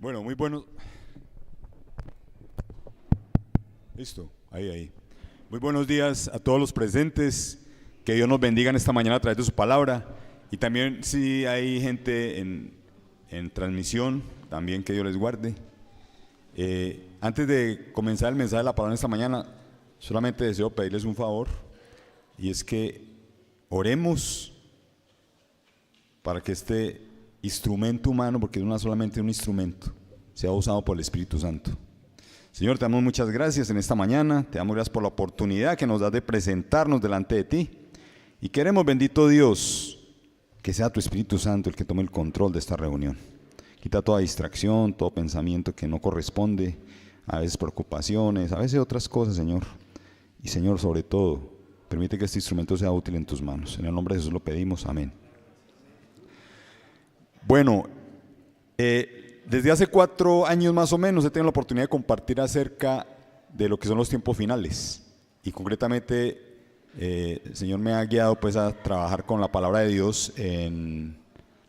Bueno, muy bueno. Listo, ahí. Muy buenos días a todos los presentes. Que Dios nos bendiga en esta mañana a través de su palabra. Y también si hay gente en transmisión, también que Dios les guarde. Antes de comenzar el mensaje de la palabra en esta mañana, solamente deseo pedirles un favor. Y es que oremos para que este instrumento humano, porque es solamente un instrumento, sea usado por el Espíritu Santo. Señor, te damos muchas gracias en esta mañana, te damos gracias por la oportunidad que nos das de presentarnos delante de ti. Y queremos, bendito Dios, que sea tu Espíritu Santo el que tome el control de esta reunión. Quita toda distracción, todo pensamiento que no corresponde, a veces preocupaciones, a veces otras cosas, Señor. Y Señor, sobre todo, permite que este instrumento sea útil en tus manos. En el nombre de Jesús lo pedimos, amén. Bueno, desde hace 4 años más o menos he tenido la oportunidad de compartir acerca de lo que son los tiempos finales. Y concretamente el Señor me ha guiado pues a trabajar con la palabra de Dios en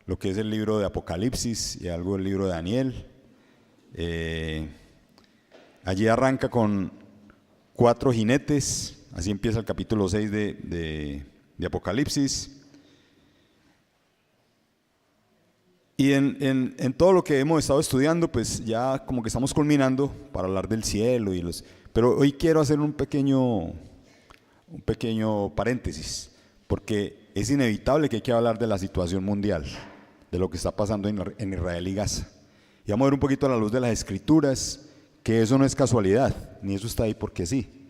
lo que es el libro de Apocalipsis y algo del libro de Daniel. Allí arranca con 4 jinetes, así empieza el capítulo 6 de Apocalipsis. Y en todo lo que hemos estado estudiando, pues ya como que estamos culminando para hablar del cielo. Pero hoy quiero hacer un pequeño paréntesis, porque es inevitable que hay que hablar de la situación mundial, de lo que está pasando en Israel y Gaza. Y vamos a ver un poquito a la luz de las Escrituras, que eso no es casualidad, ni eso está ahí porque sí.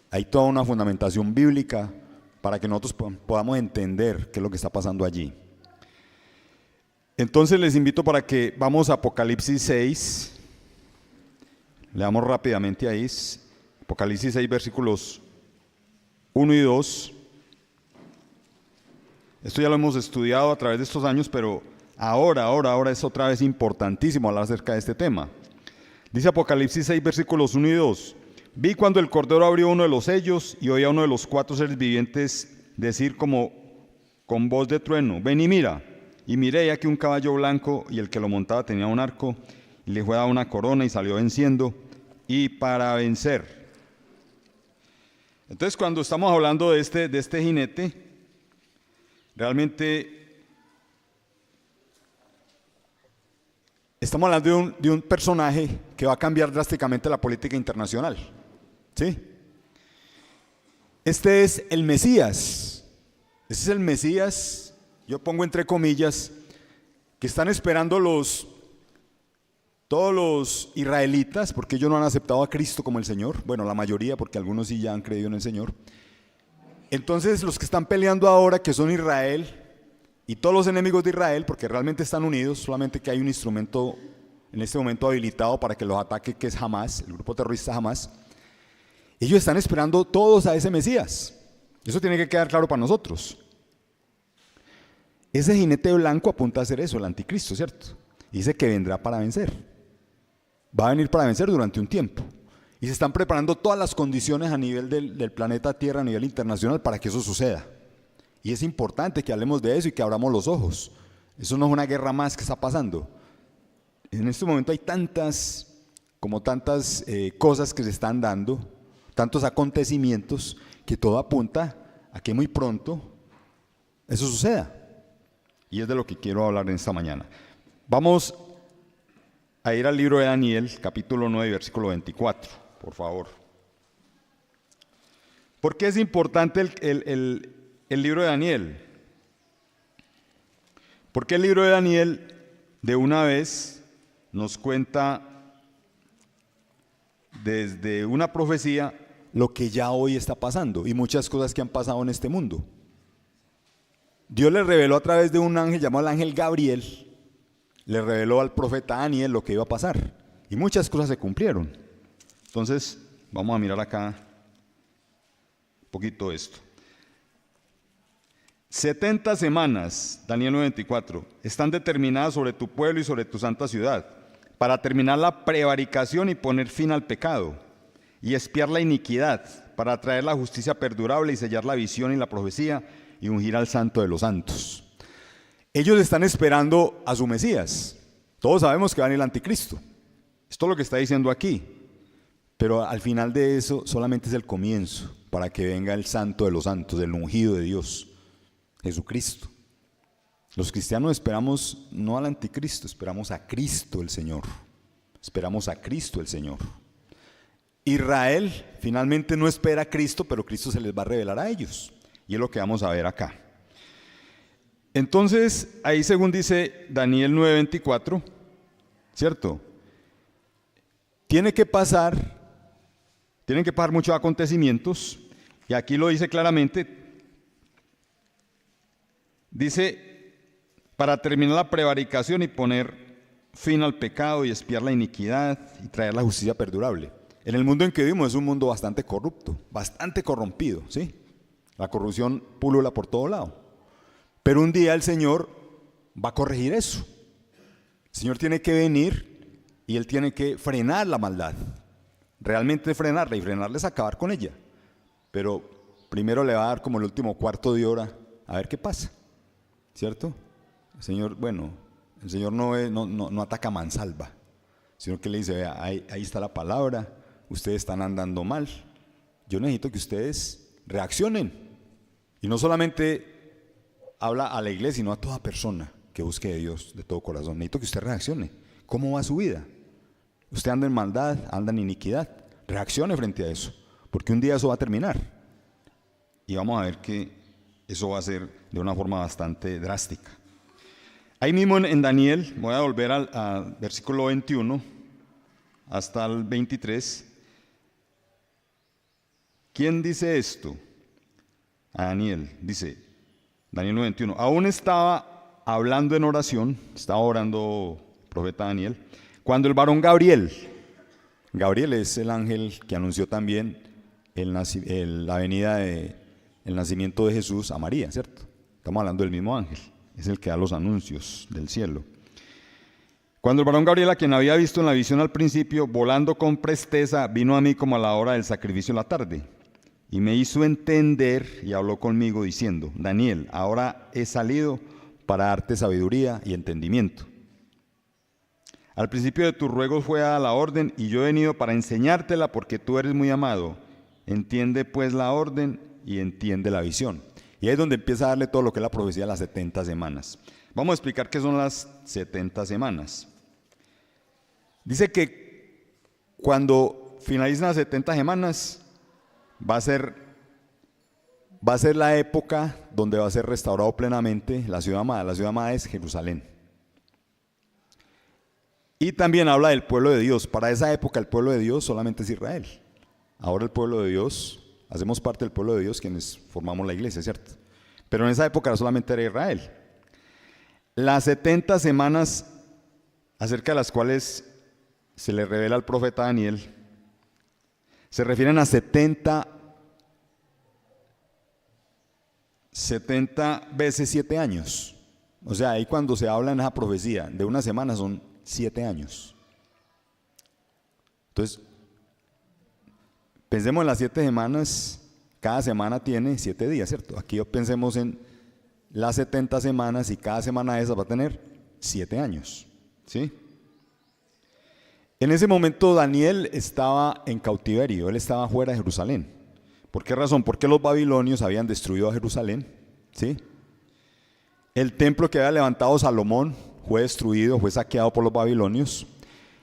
Hay toda una fundamentación bíblica para que nosotros podamos entender qué es lo que está pasando allí. Entonces les invito para que vamos a Apocalipsis 6, leamos rápidamente ahí, Apocalipsis 6 versículos 1 y 2. Esto ya lo hemos estudiado a través de estos años, pero ahora es otra vez importantísimo hablar acerca de este tema. Dice Apocalipsis 6 versículos 1 y 2. Vi cuando el Cordero abrió uno de los sellos y oí a uno de los 4 seres vivientes decir como con voz de trueno: ven y mira. Y miré, y aquí un caballo blanco, y el que lo montaba tenía un arco, y le fue dada una corona, y salió venciendo, y para vencer. Entonces, cuando estamos hablando de este jinete, realmente estamos hablando de un personaje que va a cambiar drásticamente la política internacional, ¿sí? Este es el Mesías. Este es el Mesías. Yo pongo entre comillas, que están esperando todos los israelitas, porque ellos no han aceptado a Cristo como el Señor. Bueno, la mayoría, porque algunos sí ya han creído en el Señor. Entonces los que están peleando ahora, que son Israel, y todos los enemigos de Israel, porque realmente están unidos, solamente que hay un instrumento en este momento habilitado para que los ataque, que es Hamás, el grupo terrorista Hamás. Ellos están esperando todos a ese Mesías. Eso tiene que quedar claro para nosotros. Ese jinete blanco apunta a hacer eso, el anticristo, ¿cierto? Y dice que vendrá para vencer. Va a venir para vencer durante un tiempo. Y se están preparando todas las condiciones a nivel del planeta Tierra, a nivel internacional, para que eso suceda. Y es importante que hablemos de eso y que abramos los ojos. Eso no es una guerra más que está pasando. En este momento hay tantas cosas que se están dando, tantos acontecimientos, que todo apunta a que muy pronto eso suceda. Y es de lo que quiero hablar en esta mañana. Vamos a ir al libro de Daniel, capítulo 9, versículo 24, por favor. ¿Por qué es importante el libro de Daniel? Porque el libro de Daniel de una vez nos cuenta desde una profecía lo que ya hoy está pasando y muchas cosas que han pasado en este mundo. Dios le reveló a través de un ángel llamado el ángel Gabriel, le reveló al profeta Daniel lo que iba a pasar. Y muchas cosas se cumplieron. Entonces, vamos a mirar acá un poquito esto. 70 semanas, Daniel 9:24, están determinadas sobre tu pueblo y sobre tu santa ciudad, para terminar la prevaricación y poner fin al pecado, y expiar la iniquidad, para traer la justicia perdurable y sellar la visión y la profecía, y ungir al santo de los santos. Ellos están esperando a su Mesías. Todos sabemos que va a venir el anticristo. Esto es lo que está diciendo aquí. Pero al final de eso solamente es el comienzo para que venga el santo de los santos, el ungido de Dios, Jesucristo. Los cristianos esperamos no al anticristo, esperamos a Cristo el Señor. Esperamos a Cristo el Señor. Israel finalmente no espera a Cristo, pero Cristo se les va a revelar a ellos. Y es lo que vamos a ver acá. Entonces, ahí según dice Daniel 9:24, ¿cierto? Tienen que pasar muchos acontecimientos, y aquí lo dice claramente. Dice, para terminar la prevaricación y poner fin al pecado y expiar la iniquidad y traer la justicia perdurable. En el mundo en que vivimos es un mundo bastante corrupto, bastante corrompido, ¿sí? La corrupción pulula por todo lado. Pero un día el Señor va a corregir eso. El Señor tiene que venir y Él tiene que frenar la maldad. Realmente frenarla, y frenarla es acabar con ella. Pero primero le va a dar como el último cuarto de hora a ver qué pasa, ¿cierto? El Señor, el Señor no ataca a mansalva, sino que le dice, vea, ahí está la palabra, ustedes están andando mal, yo necesito que ustedes reaccionen. Y no solamente habla a la iglesia, sino a toda persona que busque de Dios de todo corazón. Necesito que usted reaccione. ¿Cómo va su vida? Usted anda en maldad, anda en iniquidad. Reaccione frente a eso, porque un día eso va a terminar. Y vamos a ver que eso va a ser de una forma bastante drástica. Ahí mismo en Daniel, voy a volver al versículo 21 hasta el 23. ¿Quién dice esto? A Daniel, dice Daniel 9:21. Aún estaba hablando en oración, estaba orando el profeta Daniel, cuando el varón Gabriel es el ángel que anunció también la venida el nacimiento de Jesús a María, ¿cierto? Estamos hablando del mismo ángel, es el que da los anuncios del cielo. Cuando el varón Gabriel, a quien había visto en la visión al principio, volando con presteza, vino a mí como a la hora del sacrificio de la tarde, y me hizo entender y habló conmigo diciendo, Daniel, ahora he salido para darte sabiduría y entendimiento. Al principio de tus ruegos fue dada la orden, y yo he venido para enseñártela porque tú eres muy amado. Entiende pues la orden y entiende la visión. Y ahí es donde empieza a darle todo lo que es la profecía de las 70 semanas. Vamos a explicar qué son las 70 semanas. Dice que cuando finalicen las 70 semanas, va a ser la época donde va a ser restaurado plenamente la ciudad amada. La ciudad amada es Jerusalén. Y también habla del pueblo de Dios. Para esa época el pueblo de Dios solamente es Israel. Ahora el pueblo de Dios, hacemos parte del pueblo de Dios quienes formamos la iglesia, ¿cierto? Pero en esa época solamente era Israel. Las 70 semanas acerca de las cuales se le revela al profeta Daniel, se refieren a 70 veces 7 años. O sea, ahí cuando se habla en esa profecía de una semana son 7 años. Entonces, pensemos en las 7 semanas, cada semana tiene 7 días, ¿cierto? Aquí pensemos en las 70 semanas y cada semana de esas va a tener 7 años, ¿sí? En ese momento Daniel estaba en cautiverio, él estaba fuera de Jerusalén. ¿Por qué razón? Porque los babilonios habían destruido a Jerusalén, ¿sí? El templo que había levantado Salomón fue destruido, fue saqueado por los babilonios,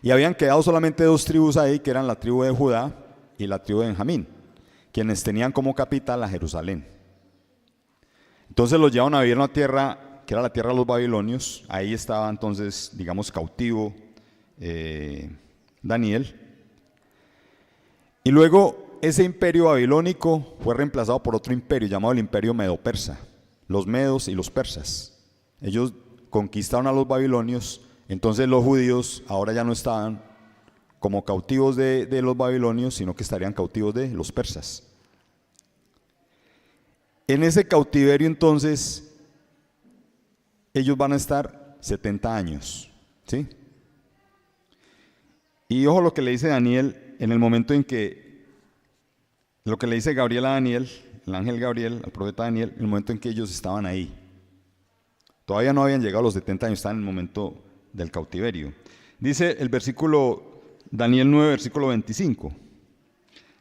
y habían quedado solamente 2 tribus ahí, que eran la tribu de Judá y la tribu de Benjamín, quienes tenían como capital a Jerusalén. Entonces los llevaron a vivir en una tierra que era la tierra de los babilonios. Ahí estaba entonces, digamos, cautivo Daniel. Y luego ese imperio babilónico fue reemplazado por otro imperio llamado el imperio medo-persa, los medos y los persas. Ellos conquistaron a los babilonios, entonces los judíos ahora ya no estaban como cautivos de los babilonios, sino que estarían cautivos de los persas. En ese cautiverio entonces, ellos van a estar 70 años, ¿sí? Y ojo lo que le dice Daniel en el momento en que, lo que le dice Gabriel a Daniel, el ángel Gabriel, al profeta Daniel, en el momento en que ellos estaban ahí. Todavía no habían llegado a los 70 años, estaban en el momento del cautiverio. Dice el versículo, Daniel 9, versículo 25.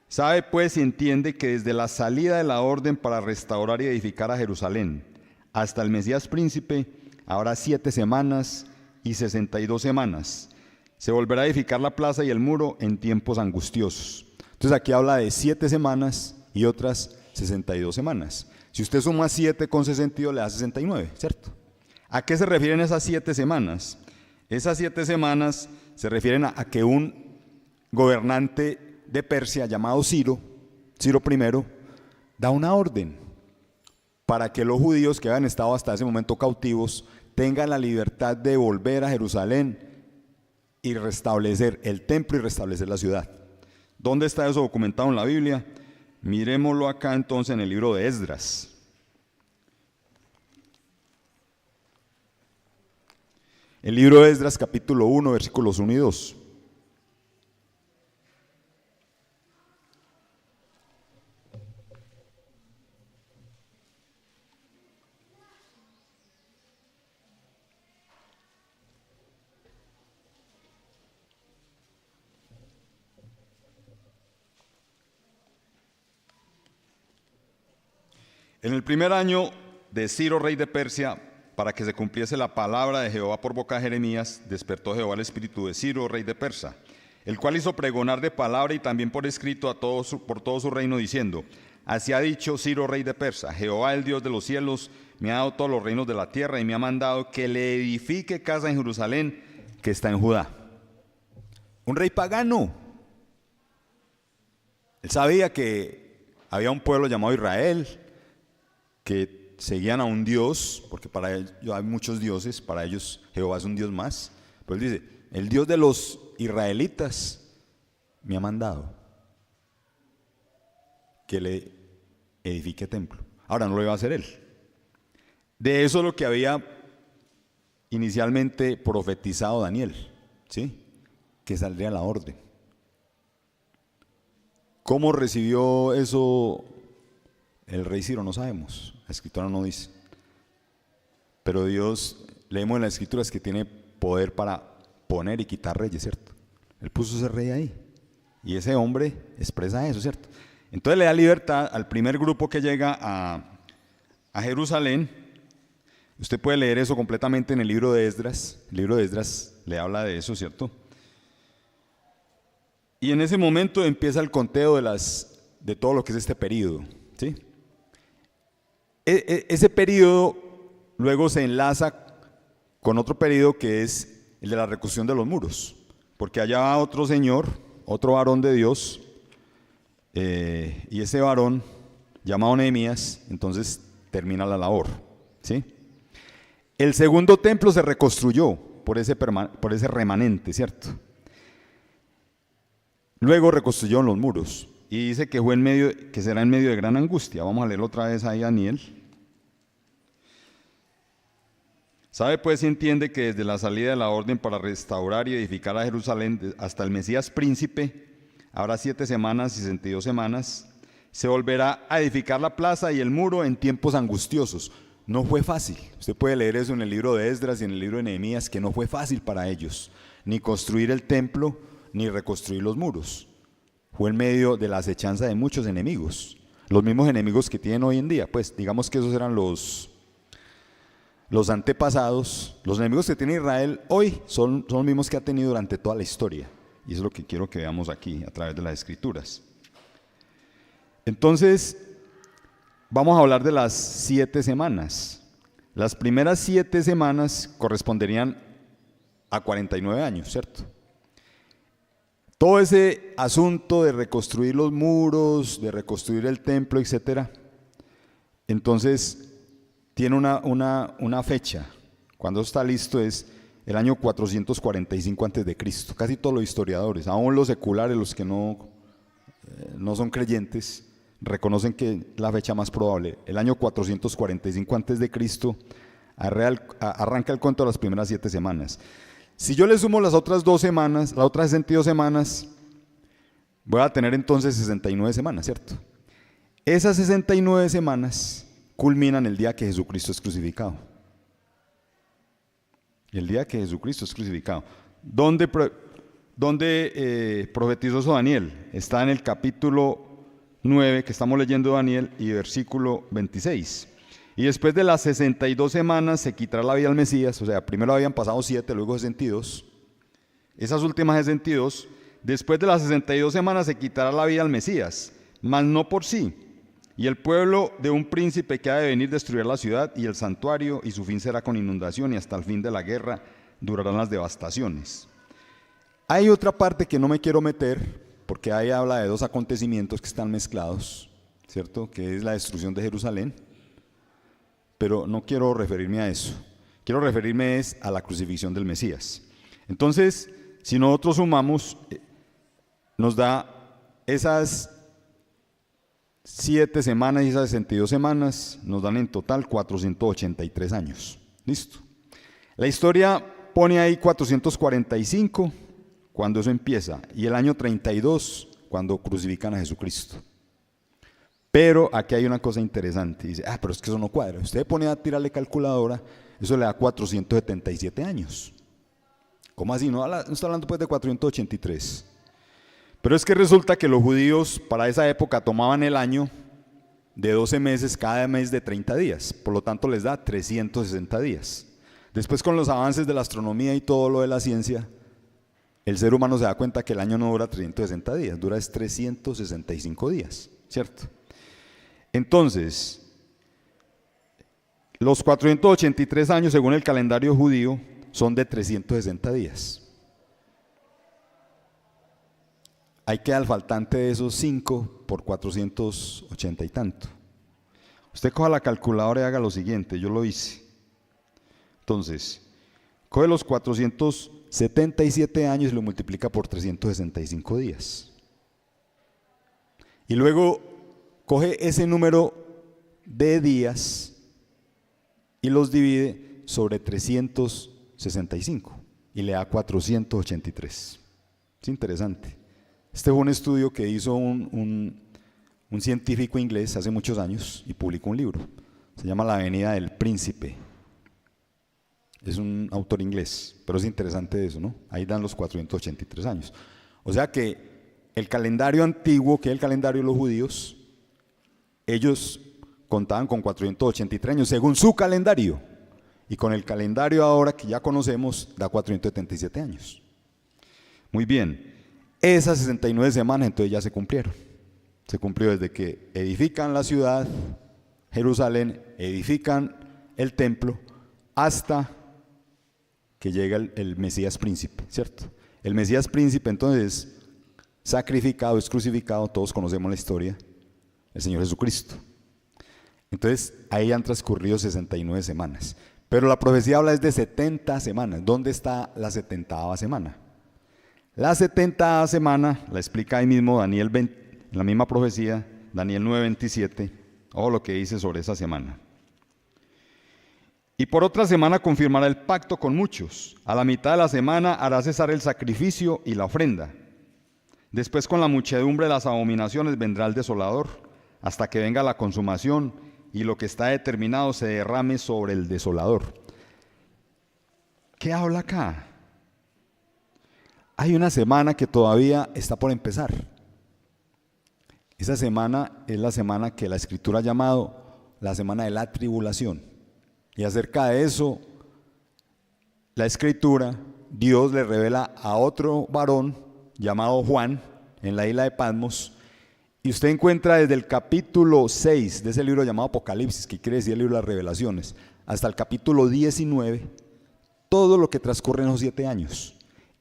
Sabe pues y entiende que desde la salida de la orden para restaurar y edificar a Jerusalén hasta el Mesías príncipe habrá 7 semanas y 62 semanas. Se volverá a edificar la plaza y el muro en tiempos angustiosos. Entonces aquí habla de 7 semanas y otras 62 semanas. Si usted suma 7 con 62 le da 69, ¿cierto? ¿A qué se refieren esas 7 semanas? Esas 7 semanas se refieren a que un gobernante de Persia llamado Ciro I, da una orden para que los judíos que habían estado hasta ese momento cautivos tengan la libertad de volver a Jerusalén y restablecer el templo y restablecer la ciudad. ¿Dónde está eso documentado en la Biblia? Miremoslo acá entonces en el libro de Esdras. El libro de Esdras, capítulo 1, versículos 1 y 2. En el primer año de Ciro, rey de Persia, para que se cumpliese la palabra de Jehová por boca de Jeremías, despertó Jehová el espíritu de Ciro, rey de Persia, el cual hizo pregonar de palabra y también por escrito por todo su reino, diciendo: así ha dicho Ciro, rey de Persia: Jehová, el Dios de los cielos, me ha dado todos los reinos de la tierra y me ha mandado que le edifique casa en Jerusalén, que está en Judá. Un rey pagano. Él sabía que había un pueblo llamado Israel, que seguían a un Dios, porque para ellos hay muchos dioses, para ellos Jehová es un Dios más. Pero él dice: el Dios de los israelitas me ha mandado que le edifique templo. Ahora no lo iba a hacer él. De eso es lo que había inicialmente profetizado Daniel, ¿sí? Que saldría la orden. ¿Cómo recibió eso el rey Ciro? No sabemos, la escritura no dice. Pero Dios, leemos en las escrituras que tiene poder para poner y quitar reyes, ¿cierto? Él puso ese rey ahí y ese hombre expresa eso, ¿cierto? Entonces le da libertad al primer grupo que llega a Jerusalén. Usted puede leer eso completamente en el libro de Esdras. El libro de Esdras le habla de eso, ¿cierto? Y en ese momento empieza el conteo de todo lo que es este periodo, ¿sí? Ese periodo luego se enlaza con otro periodo que es el de la reconstrucción de los muros, porque allá va otro señor, otro varón de Dios, y ese varón llamado Nehemías, entonces termina la labor, ¿sí? El segundo templo se reconstruyó por ese remanente, ¿cierto? Luego reconstruyeron los muros y dice que será en medio de gran angustia. Vamos a leerlo otra vez ahí, Daniel. Sabe pues y entiende que desde la salida de la orden para restaurar y edificar a Jerusalén hasta el Mesías príncipe habrá 7 semanas y 62 semanas. Se volverá a edificar la plaza y el muro en tiempos angustiosos. No fue fácil. Usted puede leer eso en el libro de Esdras y en el libro de Nehemías, que no fue fácil para ellos, ni construir el templo, ni reconstruir los muros. Fue en medio de la acechanza de muchos enemigos, los mismos enemigos que tienen hoy en día. Pues digamos que esos eran los antepasados. Los enemigos que tiene Israel hoy son los mismos que ha tenido durante toda la historia, y eso es lo que quiero que veamos aquí a través de las escrituras. Entonces vamos a hablar de las 7 semanas. Las primeras 7 semanas corresponderían a 49 años, ¿cierto? Todo ese asunto de reconstruir los muros, de reconstruir el templo, etcétera, entonces tiene una fecha. Cuando está listo es el año 445 a.C. Casi todos los historiadores, aún los seculares, los que no son creyentes, reconocen que la fecha más probable, el año 445 a.C., arranca el cuento de las primeras 7 semanas. Si yo le sumo las otras 2 semanas, las otras 62 semanas, voy a tener entonces 69 semanas, ¿cierto? Esas 69 semanas culminan el día que Jesucristo es crucificado. El día que Jesucristo es crucificado. ¿Dónde profetizó eso Daniel? Está en el capítulo 9 que estamos leyendo Daniel y versículo 26. Y después de las 62 semanas se quitará la vida al Mesías, o sea, primero habían pasado 7, luego 62. Esas últimas 62, después de las 62 semanas se quitará la vida al Mesías, mas no por sí. Y el pueblo de un príncipe que ha de venir destruirá la ciudad y el santuario, y su fin será con inundación, y hasta el fin de la guerra durarán las devastaciones. Hay otra parte que no me quiero meter, porque ahí habla de dos acontecimientos que están mezclados, ¿cierto? Que es la destrucción de Jerusalén, pero no quiero referirme a eso. Quiero referirme es a la crucifixión del Mesías. Entonces, si nosotros sumamos, nos da esas 7 semanas y esas 62 semanas, nos dan en total 483 años. ¿Listo? La historia pone ahí 445 cuando eso empieza, y el año 32 cuando crucifican a Jesucristo. Pero aquí hay una cosa interesante, dice, pero es que eso no cuadra. Usted pone a tirarle calculadora, eso le da 477 años. ¿Cómo así? No está hablando pues de 483. Pero es que resulta que los judíos para esa época tomaban el año de 12 meses, cada mes de 30 días, por lo tanto les da 360 días. Después, con los avances de la astronomía y todo lo de la ciencia, el ser humano se da cuenta que el año no dura 360 días, dura 365 días, ¿cierto? Entonces, los 483 años según el calendario judío son de 360 días. Hay que al faltante de esos 5 por 480 y tanto. Usted coja la calculadora y haga lo siguiente, yo lo hice. Entonces, coge los 477 años y lo multiplica por 365 días. Y luego coge ese número de días y los divide sobre 365 y le da 483. Es interesante. Este fue un estudio que hizo un científico inglés hace muchos años y publicó un libro. Se llama La Avenida del Príncipe. Es un autor inglés, pero es interesante eso, ¿no? Ahí dan los 483 años. O sea que el calendario antiguo, que es el calendario de los judíos, ellos contaban con 483 años según su calendario. Y con el calendario ahora que ya conocemos, da 477 años. Muy bien. Esas 69 semanas entonces ya se cumplieron. Se cumplió desde que edifican la ciudad, Jerusalén, edifican el templo, hasta que llega el Mesías príncipe, ¿cierto? El Mesías príncipe entonces sacrificado, es crucificado, todos conocemos la historia, el Señor Jesucristo. Entonces ahí han transcurrido 69 semanas. Pero la profecía habla es de 70 semanas. ¿Dónde está la 70ª semana? La 70ª semana la explica ahí mismo Daniel 20, en la misma profecía, Daniel 9:27, o lo que dice sobre esa semana. Y por otra semana confirmará el pacto con muchos. A la mitad de la semana hará cesar el sacrificio y la ofrenda. Después, con la muchedumbre de las abominaciones vendrá el desolador, hasta que venga la consumación y lo que está determinado se derrame sobre el desolador. ¿Qué habla acá? Hay una semana que todavía está por empezar. Esa semana es la semana que la Escritura ha llamado la semana de la tribulación. Y acerca de eso, la Escritura, Dios le revela a otro varón llamado Juan en la isla de Patmos. Y usted encuentra desde el capítulo 6 de ese libro llamado Apocalipsis, que quiere decir el libro de las revelaciones, hasta el capítulo 19, todo lo que transcurre en los 7 años.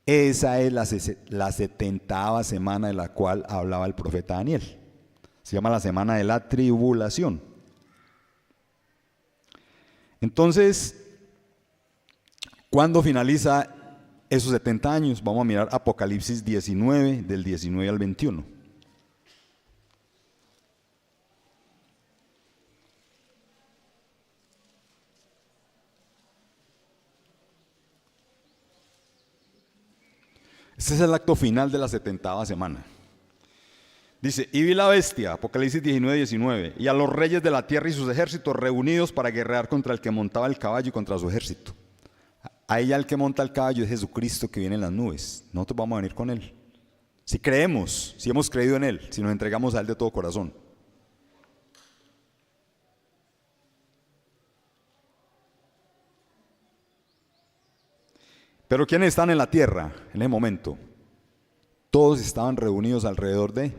Esa es la 70ª semana de la cual hablaba el profeta Daniel. Se llama la semana de la tribulación. Entonces, ¿cuándo finaliza esos 70 años? Vamos a mirar Apocalipsis 19, del 19 al 21. Este es el acto final de la 70ª semana. Dice, y vi la bestia, Apocalipsis 19, 19, y a los reyes de la tierra y sus ejércitos reunidos para guerrear contra el que montaba el caballo y contra su ejército. ahí ya el que monta el caballo es Jesucristo que viene en las nubes. Nosotros vamos a venir con Él. Si creemos, si hemos creído en Él, si nos entregamos a Él de todo corazón. Pero ¿quiénes están en la tierra en ese momento? Todos estaban reunidos alrededor de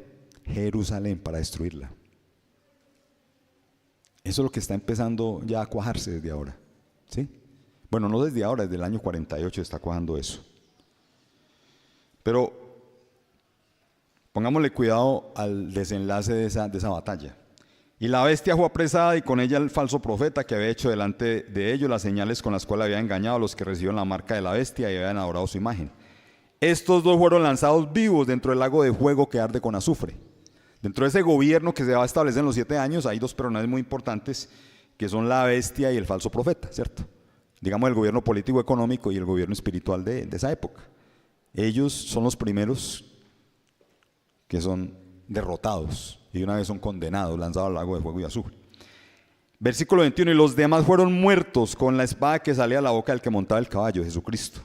Jerusalén para destruirla. Eso es lo que está empezando ya a cuajarse desde ahora, ¿sí? Bueno, no desde ahora, desde el año 48 está cuajando eso. Pero pongámosle cuidado al desenlace de esa batalla. Y la bestia fue apresada y con ella el falso profeta que había hecho delante de ellos las señales con las cuales había engañado a los que recibieron la marca de la bestia y habían adorado su imagen. Estos dos fueron lanzados vivos dentro del lago de fuego que arde con azufre. Dentro de ese gobierno que se va a establecer en los 7 años hay dos personajes muy importantes que son la bestia y el falso profeta, ¿cierto? Digamos el gobierno político económico y el gobierno espiritual de esa época. Ellos son los primeros que son derrotados y una vez son condenados, lanzados al lago de fuego y azufre. Versículo 21, y los demás fueron muertos con la espada que salía de la boca del que montaba el caballo, Jesucristo.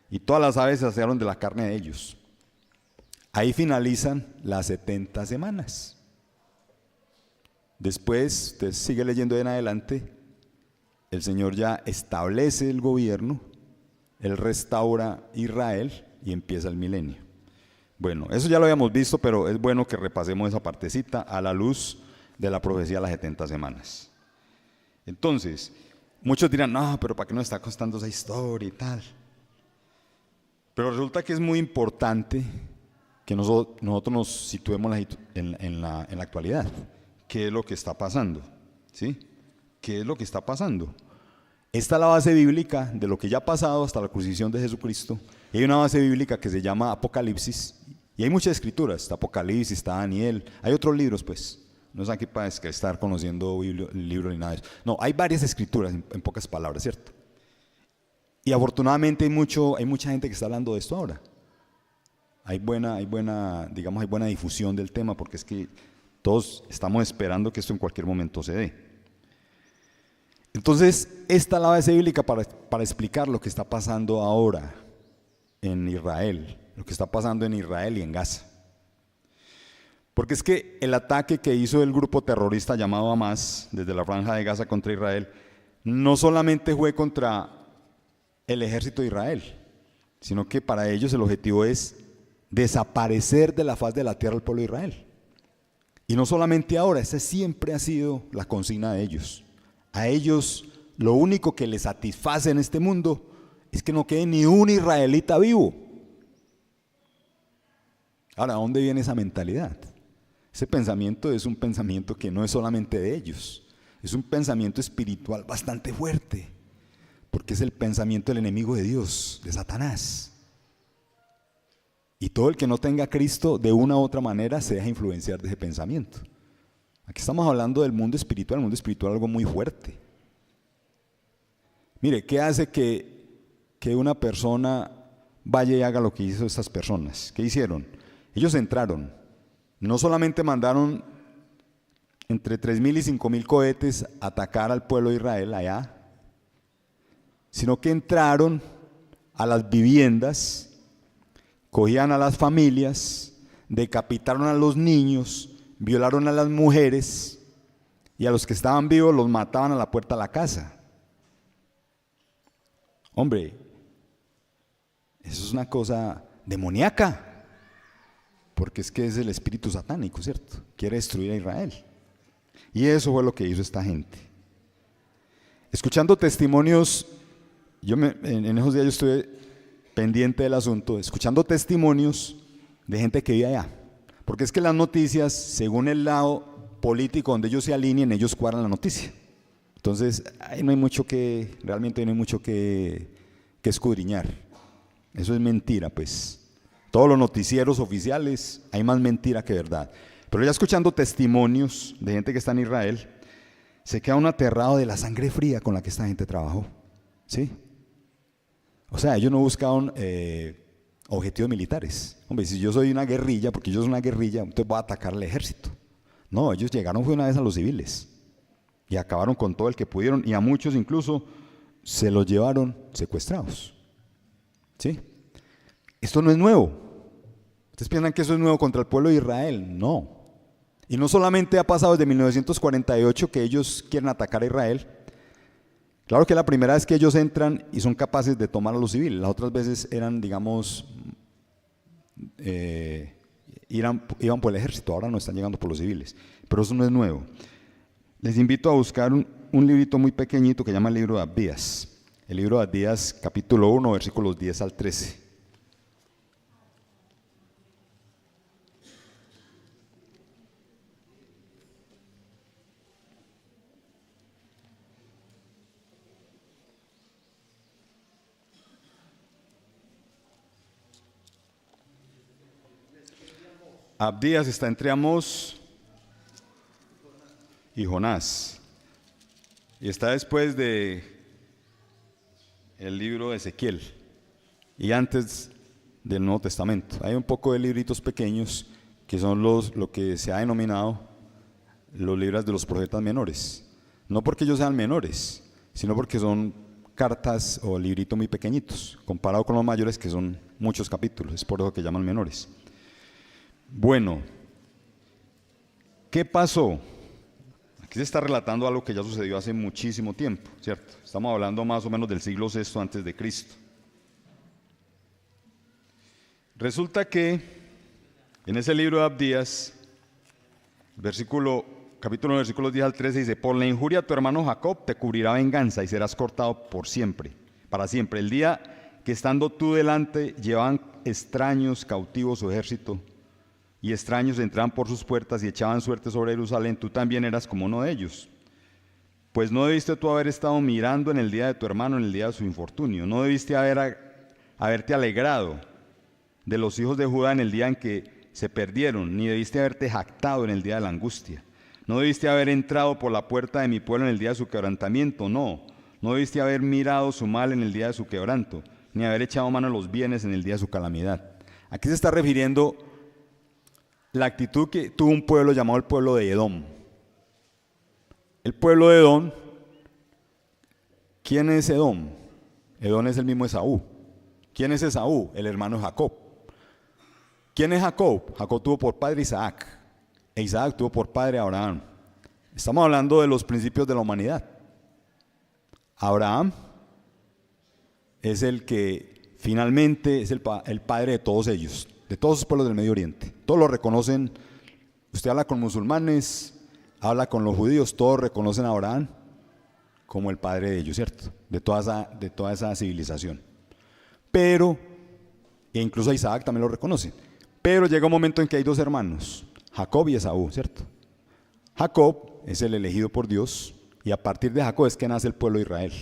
Y todas las aves se saciaron de la carne de ellos. Ahí finalizan las 70 semanas. Después, usted sigue leyendo en adelante, el Señor ya establece el gobierno, Él restaura Israel y empieza el milenio. Bueno, eso ya lo habíamos visto, pero es bueno que repasemos esa partecita a la luz de la profecía de las 70 semanas. Entonces, muchos dirán, no, pero ¿para qué nos está costando esa historia y tal? Pero resulta que es muy importante que nosotros nos situemos en la actualidad. ¿Qué es lo que está pasando? ¿Sí? ¿Qué es lo que está pasando? Esta es la base bíblica de lo que ya ha pasado hasta la crucifixión de Jesucristo. Y hay una base bíblica que se llama Apocalipsis. Y hay muchas escrituras. Está Apocalipsis, está Daniel. Hay otros libros, pues. No es aquí para estar conociendo el libro ni nada de eso. No, hay varias escrituras en pocas palabras, ¿cierto? Y afortunadamente hay mucha gente que está hablando de esto ahora. Hay buena difusión del tema porque es que todos estamos esperando que esto en cualquier momento se dé. Entonces, esta es la base bíblica para explicar lo que está pasando ahora en Israel, lo que está pasando en Israel y en Gaza. Porque es que el ataque que hizo el grupo terrorista llamado Hamas desde la franja de Gaza contra Israel no solamente fue contra el ejército de Israel, sino que para ellos el objetivo es desaparecer de la faz de la tierra al pueblo de Israel. Y no solamente ahora, esa siempre ha sido la consigna de ellos. A ellos lo único que les satisface en este mundo es que no quede ni un israelita vivo. Ahora, ¿a dónde viene esa mentalidad? Ese pensamiento es un pensamiento que no es solamente de ellos, es un pensamiento espiritual bastante fuerte, porque es el pensamiento del enemigo de Dios, de Satanás. Y todo el que no tenga a Cristo de una u otra manera se deja influenciar de ese pensamiento. Aquí estamos hablando del mundo espiritual, el mundo espiritual es algo muy fuerte. Mire, ¿qué hace que una persona vaya y haga lo que hizo estas personas? ¿Qué hicieron? Ellos entraron, no solamente mandaron entre 3.000 y 5.000 cohetes a atacar al pueblo de Israel allá, sino que entraron a las viviendas, cogían a las familias, decapitaron a los niños, violaron a las mujeres y a los que estaban vivos los mataban a la puerta de la casa. Hombre, eso es una cosa demoníaca, porque es que es el espíritu satánico, ¿cierto? Quiere destruir a Israel. Y eso fue lo que hizo esta gente. Escuchando testimonios, en esos días yo estuve pendiente del asunto, escuchando testimonios de gente que vive allá. Porque es que las noticias, según el lado político donde ellos se alineen, ellos cuadran la noticia. Entonces, ahí no hay mucho realmente no hay mucho que escudriñar. Eso es mentira, pues. Todos los noticieros oficiales, hay más mentira que verdad. Pero ya escuchando testimonios de gente que está en Israel, se queda uno aterrado de la sangre fría con la que esta gente trabajó. ¿Sí? O sea, ellos no buscaban objetivos militares. Hombre, si yo soy una guerrilla, porque yo soy una guerrilla, entonces voy a atacar al ejército. No, ellos llegaron fue una vez a los civiles y acabaron con todo el que pudieron y a muchos incluso se los llevaron secuestrados. ¿Sí? Esto no es nuevo. ¿Ustedes piensan que eso es nuevo contra el pueblo de Israel? No. Y no solamente ha pasado desde 1948 que ellos quieren atacar a Israel. Claro que la primera vez que ellos entran y son capaces de tomar a los civiles. Las otras veces eran, digamos, iban por el ejército, ahora no están llegando por los civiles. Pero eso no es nuevo. Les invito a buscar un librito muy pequeñito que se llama el libro de Abdías. El libro de Abdías, capítulo 1, versículos 10 al 13. Abdías está entre Amós y Jonás. Y está después de el libro de Ezequiel y antes del Nuevo Testamento. Hay un poco de libritos pequeños que son lo que se ha denominado los libros de los profetas menores. No porque ellos sean menores, sino porque son cartas o libritos muy pequeñitos, comparado con los mayores que son muchos capítulos. Es por eso que llaman menores. Bueno, ¿qué pasó? Aquí se está relatando algo que ya sucedió hace muchísimo tiempo, ¿cierto? Estamos hablando más o menos del siglo VI antes de Cristo. Resulta que en ese libro de Abdías, capítulo 1, versículos 10 al 13 dice: por la injuria a tu hermano Jacob te cubrirá venganza y serás cortado por siempre, para siempre. El día que estando tú delante llevaban extraños cautivos su ejército, y extraños entraban por sus puertas y echaban suerte sobre Jerusalén, tú también eras como uno de ellos. Pues no debiste tú haber estado mirando en el día de tu hermano, en el día de su infortunio. No debiste haberte alegrado de los hijos de Judá en el día en que se perdieron, ni debiste haberte jactado en el día de la angustia. No debiste haber entrado por la puerta de mi pueblo en el día de su quebrantamiento, no debiste haber mirado su mal en el día de su quebranto, ni haber echado mano a los bienes en el día de su calamidad. Aquí se está refiriendo la actitud que tuvo un pueblo llamado el pueblo de Edom. El pueblo de Edom, ¿quién es Edom? Edom es el mismo Esaú. ¿Quién es Esaú? El hermano de Jacob. ¿Quién es Jacob? Jacob tuvo por padre Isaac, e Isaac tuvo por padre a Abraham. Estamos hablando de los principios de la humanidad. Abraham es el que finalmente es el padre de todos ellos, de todos los pueblos del Medio Oriente. Todos lo reconocen. Usted habla con musulmanes, habla con los judíos, todos reconocen a Abraham como el padre de ellos, ¿cierto? De toda esa civilización. Pero, e incluso a Isaac también lo reconocen. Pero llega un momento en que hay dos hermanos, Jacob y Esaú, ¿cierto? Jacob es el elegido por Dios y a partir de Jacob es que nace el pueblo de Israel.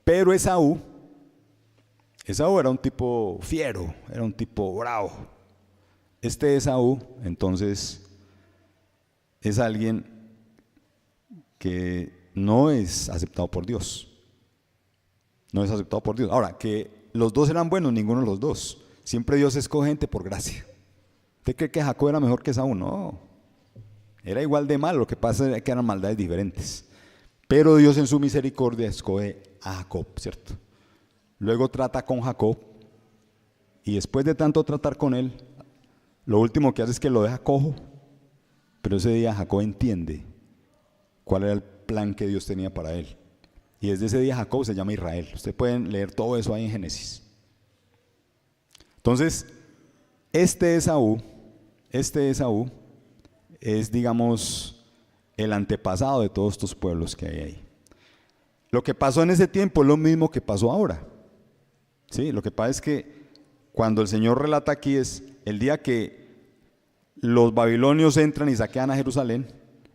Pero Esaú era un tipo fiero, era un tipo bravo. Este Esaú, entonces, es alguien que no es aceptado por Dios. No es aceptado por Dios. Ahora, que los dos eran buenos, ninguno de los dos. Siempre Dios escoge gente por gracia. ¿Usted cree que Jacob era mejor que Esaú? No. Era igual de malo, lo que pasa es que eran maldades diferentes. Pero Dios en su misericordia escoge a Jacob, ¿cierto? Luego trata con Jacob y después de tanto tratar con él, lo último que hace es que lo deja cojo. Pero ese día Jacob entiende cuál era el plan que Dios tenía para él. Y desde ese día Jacob se llama Israel. Ustedes pueden leer todo eso ahí en Génesis. Entonces, este Esaú es, digamos, el antepasado de todos estos pueblos que hay ahí. Lo que pasó en ese tiempo es lo mismo que pasó ahora. ¿Sí? Lo que pasa es que cuando el Señor relata aquí es el día que los babilonios entran y saquean a Jerusalén,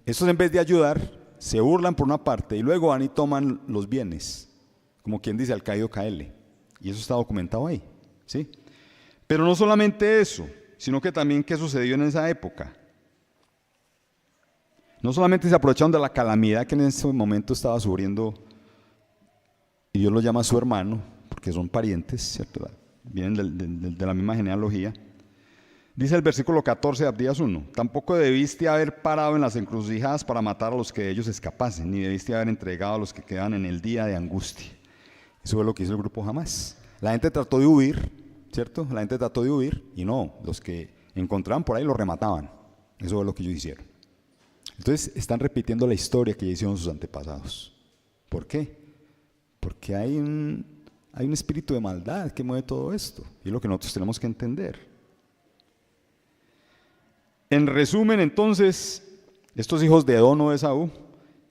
estos en vez de ayudar, se burlan por una parte y luego van y toman los bienes, como quien dice al caído caele. Y eso está documentado ahí, ¿sí? Pero no solamente eso, sino que también qué sucedió en esa época. No solamente se aprovecharon de la calamidad que en ese momento estaba sufriendo, y Dios lo llama su hermano, porque son parientes, ¿cierto? Vienen de la misma genealogía. Dice el versículo 14 de Abdías 1: tampoco debiste haber parado en las encrucijadas para matar a los que de ellos escapasen, ni debiste haber entregado a los que quedan en el día de angustia. Eso fue lo que hizo el grupo Hamás. La gente trató de huir, ¿cierto? La gente trató de huir y no, los que encontraban por ahí los remataban. Eso es lo que ellos hicieron. Entonces están repitiendo la historia que ya hicieron sus antepasados. ¿Por qué? Porque hay un espíritu de maldad que mueve todo esto. Y es lo que nosotros tenemos que entender. En resumen, entonces, estos hijos de Edom o de Esaú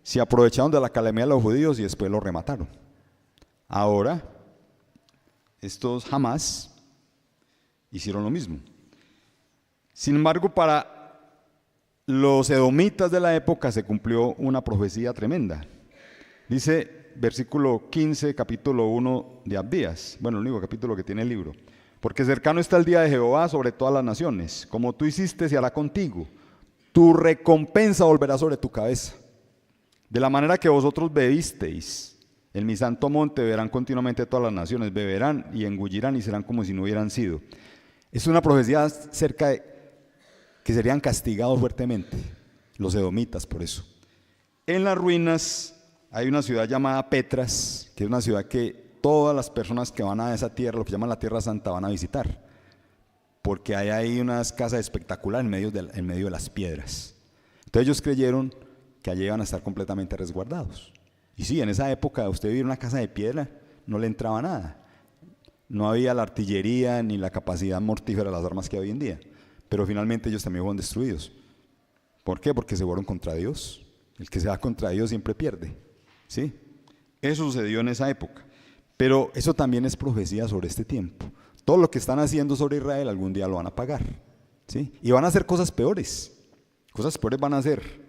se aprovecharon de la calamidad de los judíos y después los remataron. Ahora, estos Hamás hicieron lo mismo. Sin embargo, para los edomitas de la época se cumplió una profecía tremenda. Dice versículo 15, capítulo 1 de Abdías, bueno, el único capítulo que tiene el libro. Porque cercano está el día de Jehová sobre todas las naciones. Como tú hiciste, se hará contigo. Tu recompensa volverá sobre tu cabeza. De la manera que vosotros bebisteis en mi santo monte, beberán continuamente todas las naciones. Beberán y engullirán y serán como si no hubieran sido. Es una profecía acerca de que serían castigados fuertemente los edomitas por eso. En las ruinas hay una ciudad llamada Petras, que es una ciudad que todas las personas que van a esa tierra, lo que llaman la Tierra Santa, van a visitar, porque hay ahí unas casas espectaculares en medio de las piedras. Entonces ellos creyeron que allí iban a estar completamente resguardados. Y sí, en esa época usted vivir en una casa de piedra no le entraba nada. No había la artillería ni la capacidad mortífera de las armas que hay hoy en día. Pero finalmente ellos también fueron destruidos. ¿Por qué? Porque se fueron contra Dios. El que se va contra Dios siempre pierde. ¿Sí? Eso sucedió en esa época. Pero eso también es profecía sobre este tiempo. Todo lo que están haciendo sobre Israel algún día lo van a pagar. ¿Sí? Y van a hacer cosas peores. Cosas peores van a hacer.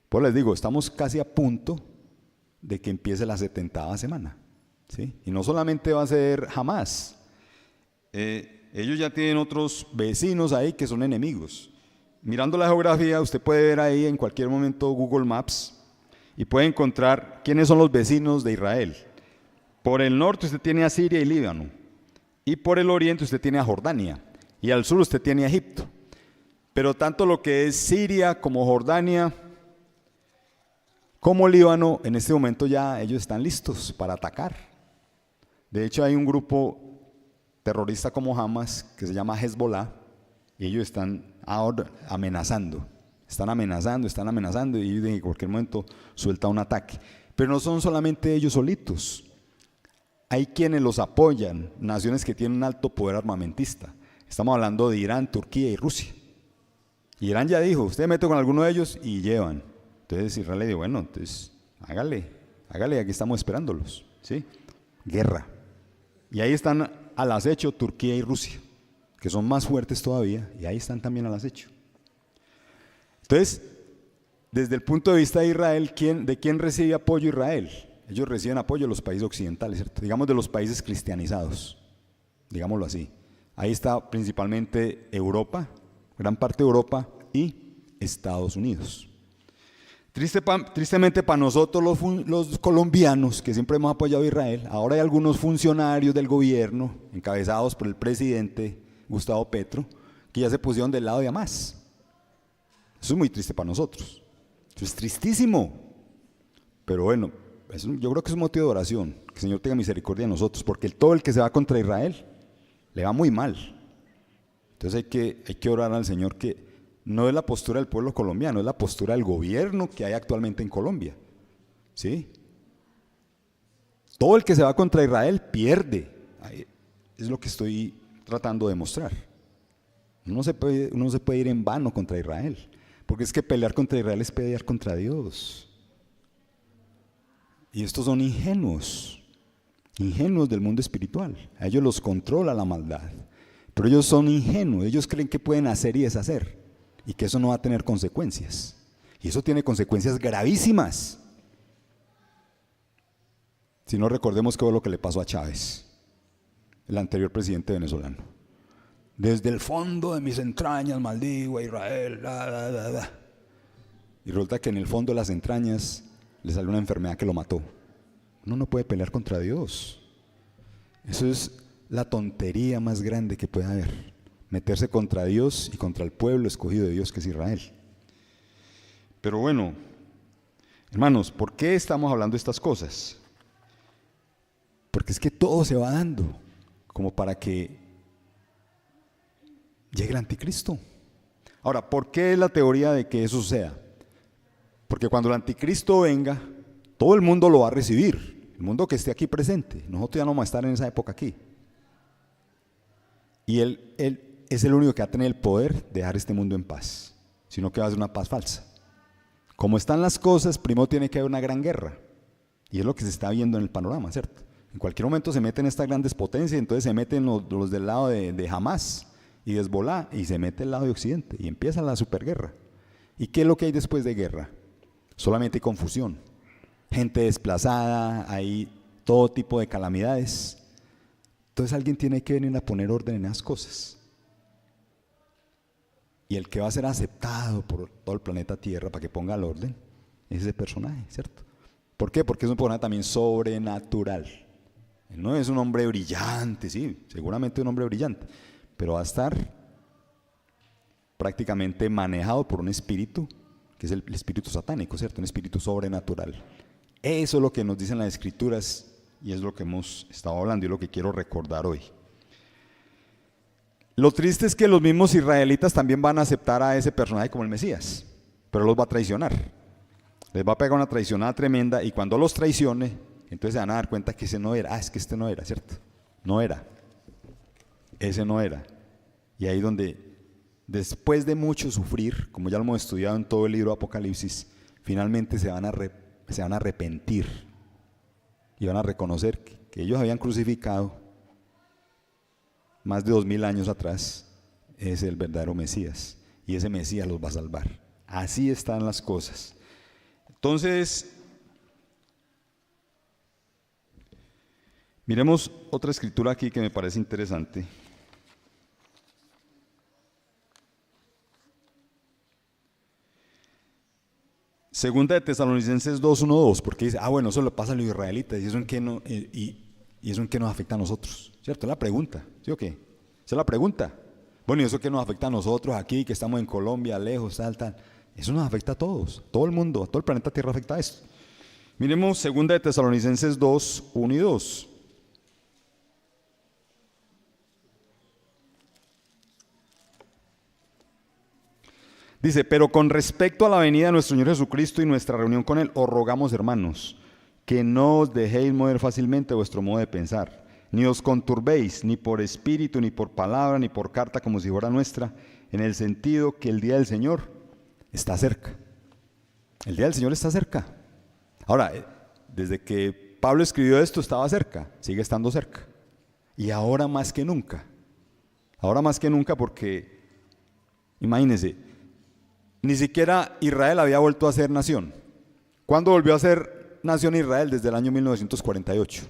Pues les digo, estamos casi a punto de que empiece la 70ª semana. ¿Sí? Y no solamente va a ser Hamás. Ellos ya tienen otros vecinos ahí que son enemigos. Mirando la geografía, usted puede ver ahí en cualquier momento Google Maps y puede encontrar quiénes son los vecinos de Israel. Por el norte usted tiene a Siria y Líbano, y por el oriente usted tiene a Jordania, y al sur usted tiene a Egipto. Pero tanto lo que es Siria como Jordania, como Líbano, en este momento ya ellos están listos para atacar. De hecho hay un grupo terrorista como Hamas, que se llama Hezbollah, y ellos están ahora amenazando, y ellos en cualquier momento suelta un ataque. Pero no son solamente ellos solitos, hay quienes los apoyan, naciones que tienen un alto poder armamentista. Estamos hablando de Irán, Turquía y Rusia. Irán ya dijo, usted mete con alguno de ellos y llevan. Entonces Israel le dijo, bueno, entonces hágale, aquí estamos esperándolos, ¿sí? Guerra. Y ahí están al acecho Turquía y Rusia, que son más fuertes todavía, y ahí están también al acecho. Entonces, desde el punto de vista de Israel, ¿de quién recibe apoyo Israel? Ellos reciben apoyo de los países occidentales, ¿cierto? Digamos de los países cristianizados, digámoslo así. Ahí está principalmente Europa, gran parte de Europa y Estados Unidos. Tristemente para nosotros los colombianos, que siempre hemos apoyado a Israel, ahora hay algunos funcionarios del gobierno, encabezados por el presidente Gustavo Petro, que ya se pusieron del lado de Hamás. Eso es muy triste para nosotros. Eso es tristísimo. Pero bueno, yo creo que es un motivo de oración, que el Señor tenga misericordia de nosotros, porque todo el que se va contra Israel le va muy mal. Entonces hay que orar al Señor, que no es la postura del pueblo colombiano, es la postura del gobierno que hay actualmente en Colombia. ¿Sí? Todo el que se va contra Israel pierde. Es lo que estoy tratando de mostrar. Uno se puede ir en vano contra Israel, porque es que pelear contra Israel es pelear contra Dios. Y estos son ingenuos del mundo espiritual. A ellos los controla la maldad, pero ellos son ingenuos, ellos creen que pueden hacer y deshacer, y que eso no va a tener consecuencias. Y eso tiene consecuencias gravísimas. Si no, recordemos qué fue lo que le pasó a Chávez, el anterior presidente venezolano. Desde el fondo de mis entrañas maldigo a Israel. Y resulta que en el fondo de las entrañas le salió una enfermedad que lo mató. Uno no puede pelear contra Dios. Eso es la tontería más grande que puede haber. Meterse contra Dios y contra el pueblo escogido de Dios, que es Israel. Pero bueno, hermanos, ¿por qué estamos hablando de estas cosas? Porque es que todo se va dando. como para que llegue el anticristo. Ahora, ¿por qué es la teoría de que eso suceda? Porque cuando el anticristo venga, todo el mundo lo va a recibir, el mundo que esté aquí presente. Nosotros ya no vamos a estar en esa época aquí. Y él es el único que va a tener el poder de dejar este mundo en paz, sino que va a ser una paz falsa. Como están las cosas, primero tiene que haber una gran guerra, y es lo que se está viendo en el panorama, ¿cierto? En cualquier momento se meten estas grandes potencias, entonces se meten los del lado de Hamas y de Hezbolá, y se mete el lado de Occidente, y empieza la superguerra. ¿Y qué es lo que hay después de guerra? Solamente confusión, gente desplazada, hay todo tipo de calamidades. Entonces alguien tiene que venir a poner orden en esas cosas. Y el que va a ser aceptado por todo el planeta Tierra para que ponga el orden es ese personaje, ¿cierto? ¿Por qué? Porque es un personaje también sobrenatural. Él no es un hombre brillante, sí, seguramente un hombre brillante, pero va a estar prácticamente manejado por un espíritu, que es el espíritu satánico, ¿cierto? Un espíritu sobrenatural. Eso es lo que nos dicen las Escrituras y es lo que hemos estado hablando y lo que quiero recordar hoy. Lo triste es que los mismos israelitas también van a aceptar a ese personaje como el Mesías, pero los va a traicionar. Les va a pegar una traicionada tremenda y cuando los traicione, entonces se van a dar cuenta que ese no era. Es que este no era, ¿cierto? No era. Ese no era. Y ahí donde, después de mucho sufrir, como ya lo hemos estudiado en todo el libro de Apocalipsis, finalmente se van a arrepentir y van a reconocer que ellos habían crucificado más de 2000 años atrás, es el verdadero Mesías, y ese Mesías los va a salvar. Así están las cosas. Entonces, miremos otra escritura aquí que me parece interesante. Segunda de Tesalonicenses 2:1-2, porque dice, bueno, eso le pasa a los israelitas, y eso en qué no, y eso en qué nos afecta a nosotros, ¿cierto? Es la pregunta, ¿sí o qué? Esa es la pregunta. Bueno, ¿y eso qué nos afecta a nosotros aquí, que estamos en Colombia, lejos, tal? Eso nos afecta a todos, todo el mundo, a todo el planeta Tierra afecta a esto. Miremos segunda de Tesalonicenses 2:1-2. Dice, pero con respecto a la venida de nuestro Señor Jesucristo y nuestra reunión con Él, os rogamos, hermanos, que no os dejéis mover fácilmente vuestro modo de pensar, ni os conturbéis, ni por espíritu, ni por palabra, ni por carta como si fuera nuestra, en el sentido que el día del Señor está cerca. El día del Señor está cerca. Ahora, desde que Pablo escribió esto estaba cerca, sigue estando cerca. Y ahora más que nunca. Ahora más que nunca porque, imagínense, ni siquiera Israel había vuelto a ser nación. ¿Cuándo volvió a ser nación Israel? Desde el año 1948.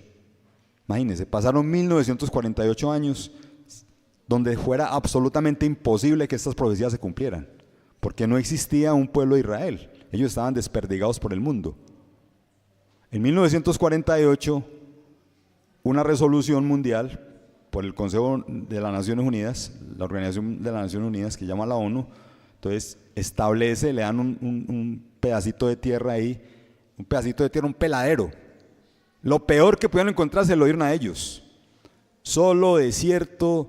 Imagínense, pasaron 1948 años donde fuera absolutamente imposible que estas profecías se cumplieran, porque no existía un pueblo de Israel. Ellos estaban desperdigados por el mundo. En 1948, una resolución mundial por el Consejo de las Naciones Unidas, la Organización de las Naciones Unidas que llama la ONU, entonces establece, le dan un pedacito de tierra ahí, un pedacito de tierra, un peladero. Lo peor que pudieron encontrar se lo dieron a ellos. Solo desierto,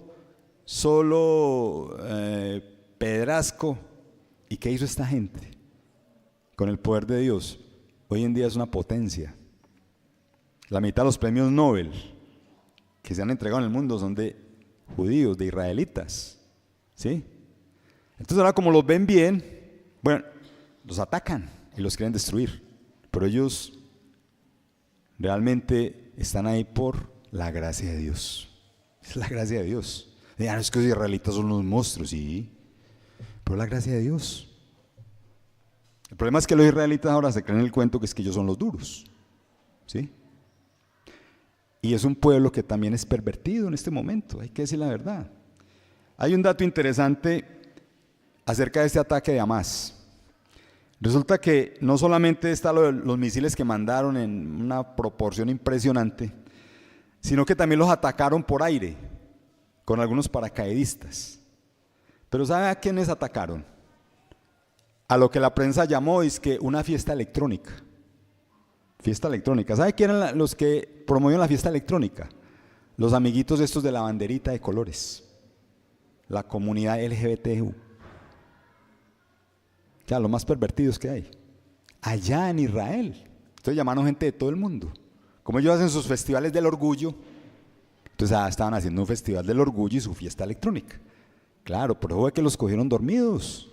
solo pedrasco. ¿Y qué hizo esta gente? Con el poder de Dios, hoy en día es una potencia. La mitad de los premios Nobel que se han entregado en el mundo son de judíos, de israelitas, ¿sí? Entonces ahora como los ven bien, bueno, los atacan y los quieren destruir, pero ellos realmente están ahí por la gracia de Dios. Es la gracia de Dios. No es que los israelitas son unos monstruos, sí, pero la gracia de Dios. El problema es que los israelitas ahora se creen el cuento que es que ellos son los duros, ¿sí? Y es un pueblo que también es pervertido en este momento, hay que decir la verdad. Hay un dato interesante acerca de este ataque de Hamas. Resulta que no solamente está los misiles que mandaron en una proporción impresionante, sino que también los atacaron por aire, con algunos paracaidistas. Pero ¿sabe a quiénes atacaron? A lo que la prensa llamó una fiesta electrónica. Fiesta electrónica. ¿Sabe quién eran los que promovieron la fiesta electrónica? los amiguitos estos de la banderita de colores, la comunidad LGBTQ, ya los más pervertidos que hay, allá en Israel. Entonces llamaron gente de todo el mundo. Como ellos hacen sus festivales del orgullo, entonces estaban haciendo un festival del orgullo y su fiesta electrónica. Claro, por eso fue que los cogieron dormidos.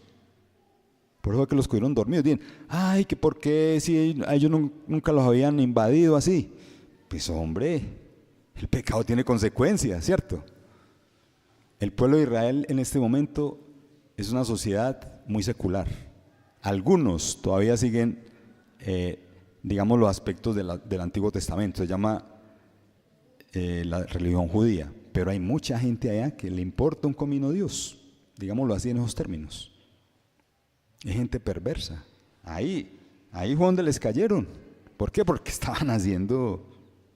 Por eso fue que los cogieron dormidos. Dicen, ay, que por qué si a ellos nunca los habían invadido así. Pues hombre, el pecado tiene consecuencias, ¿cierto? El pueblo de Israel en este momento es una sociedad muy secular. Algunos todavía siguen, digamos, los aspectos del Antiguo Testamento. Se llama la religión judía. Pero hay mucha gente allá que le importa un comino Dios, digámoslo así en esos términos. Hay gente perversa. Ahí fue donde les cayeron. ¿Por qué? Porque estaban haciendo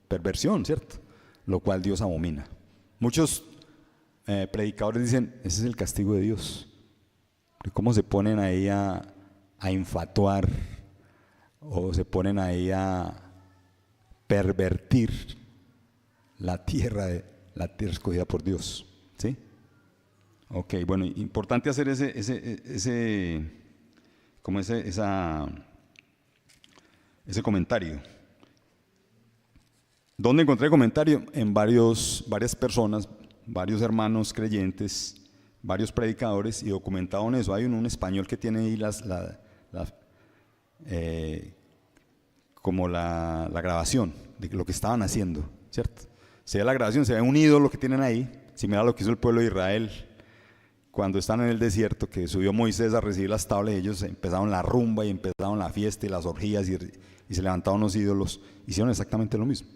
perversión, ¿cierto? Lo cual Dios abomina. Muchos predicadores dicen, ese es el castigo de Dios. ¿Cómo se ponen ahí a infatuar o se ponen ahí a pervertir la tierra escogida por Dios? ¿Sí? Ok, bueno, importante hacer ese comentario. ¿Dónde encontré el comentario? En varias personas, varios hermanos creyentes, varios predicadores, y documentado en eso. Hay un español que tiene ahí como la grabación de lo que estaban haciendo, ¿cierto? Se ve la grabación, se ve un ídolo que tienen ahí, similar a lo que hizo el pueblo de Israel cuando están en el desierto, que subió Moisés a recibir las tablas, y ellos empezaron la rumba y empezaron la fiesta y las orgías y se levantaron los ídolos. Hicieron exactamente lo mismo.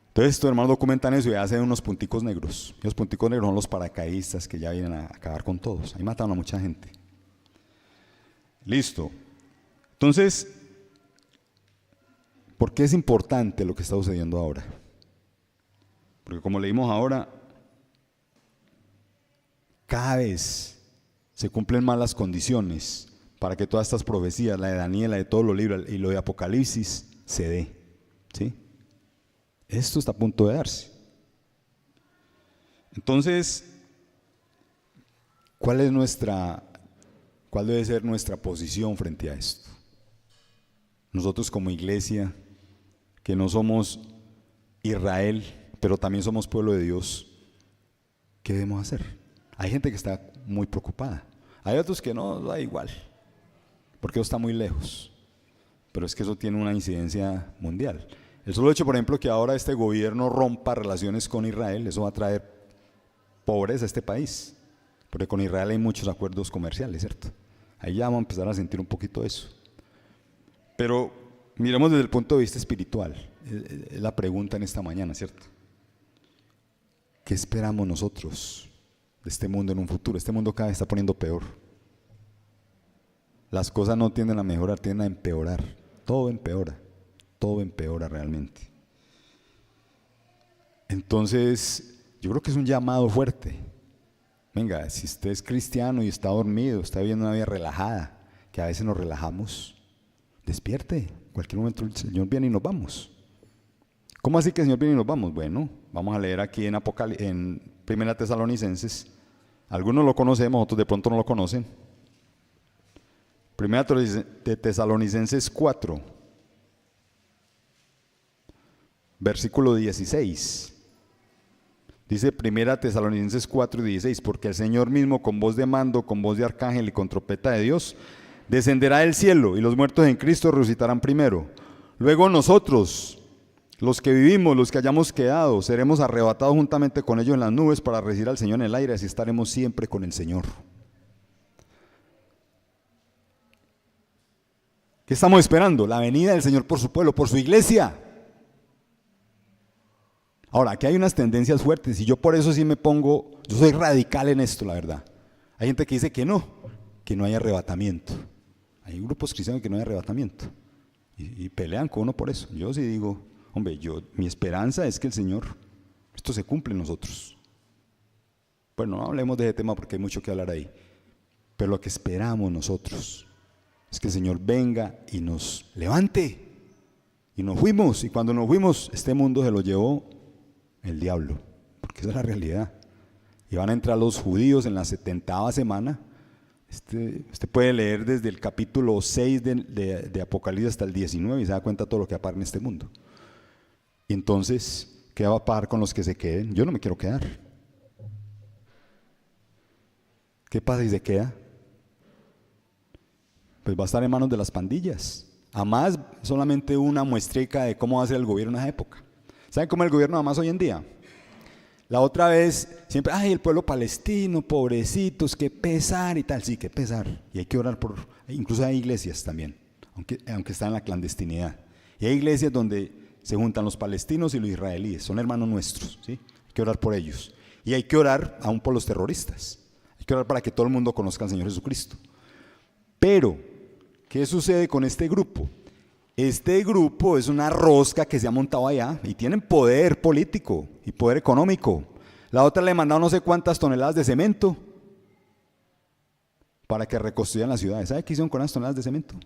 Entonces estos hermanos documentan eso y hacen unos punticos negros. Y los punticos negros son los paracaidistas que ya vienen a acabar con todos. Ahí mataron a mucha gente. Listo. Entonces, ¿por qué es importante lo que está sucediendo ahora? Porque como leímos ahora, cada vez se cumplen más las condiciones para que todas estas profecías, la de Daniel, la de todos los libros y lo de Apocalipsis, se dé. ¿Sí? Esto está a punto de darse. Entonces, ¿cuál debe ser nuestra posición frente a esto? Nosotros como iglesia, que no somos Israel, pero también somos pueblo de Dios, ¿qué debemos hacer? Hay gente que está muy preocupada. Hay otros que no, da igual, porque eso está muy lejos. Pero es que eso tiene una incidencia mundial. El solo hecho, por ejemplo, que ahora este gobierno rompa relaciones con Israel, eso va a traer pobreza a este país, porque con Israel hay muchos acuerdos comerciales, ¿cierto? Ahí ya vamos a empezar a sentir un poquito eso. Pero miremos desde el punto de vista espiritual, es la pregunta en esta mañana, ¿cierto? ¿Qué esperamos nosotros de este mundo en un futuro? Este mundo cada vez está poniendo peor. Las cosas no tienden a mejorar, tienden a empeorar. Todo empeora realmente. Entonces, yo creo que es un llamado fuerte. Venga, si usted es cristiano y está dormido, está viviendo una vida relajada, que a veces nos relajamos, despierte. En cualquier momento el Señor viene y nos vamos. ¿Cómo así que el Señor viene y nos vamos? Bueno, vamos a leer aquí en 1 Tesalonicenses. Algunos lo conocemos, otros de pronto no lo conocen. 1 Tesalonicenses 4, versículo 16. Dice 1 Tesalonicenses 4 y 16, porque el Señor mismo con voz de mando, con voz de arcángel y con trompeta de Dios, descenderá del cielo, y los muertos en Cristo resucitarán primero. Luego nosotros, los que vivimos, los que hayamos quedado, seremos arrebatados juntamente con ellos en las nubes para recibir al Señor en el aire, así estaremos siempre con el Señor. ¿Qué estamos esperando? La venida del Señor por su pueblo, por su iglesia. Ahora, aquí hay unas tendencias fuertes y yo por eso sí yo soy radical en esto, la verdad. Hay gente que dice que no hay arrebatamiento. Hay grupos cristianos que no hay arrebatamiento y pelean con uno por eso. Yo sí digo, hombre, mi esperanza es que el Señor, esto se cumple en nosotros. Bueno, no hablemos de ese tema porque hay mucho que hablar ahí, pero lo que esperamos nosotros es que el Señor venga y nos levante. Y nos fuimos, y cuando nos fuimos, este mundo se lo llevó el diablo, porque esa es la realidad. Y van a entrar los judíos en la 70ª semana. Usted puede leer desde el capítulo 6 de Apocalipsis hasta el 19 y se da cuenta de todo lo que va a pasar en este mundo. Y entonces, ¿qué va a pasar con los que se queden? Yo no me quiero quedar. ¿Qué pasa si se queda? Pues va a estar en manos de las pandillas. Además, solamente una muestrica de cómo va a ser el gobierno en esa época. ¿Saben cómo es el gobierno además hoy en día? La otra vez, siempre, ay, el pueblo palestino, pobrecitos, qué pesar y tal. Sí, qué pesar. Y hay que orar por, incluso hay iglesias también, aunque están en la clandestinidad. Y hay iglesias donde se juntan los palestinos y los israelíes, son hermanos nuestros, ¿sí? Hay que orar por ellos. Y hay que orar aún por los terroristas. Hay que orar para que todo el mundo conozca al Señor Jesucristo. Pero, ¿qué sucede con este grupo? Este grupo es una rosca que se ha montado allá y tienen poder político y poder económico. La otra le mandaron no sé cuántas toneladas de cemento para que reconstruyan las ciudades. ¿Sabe qué hicieron con las toneladas de cemento?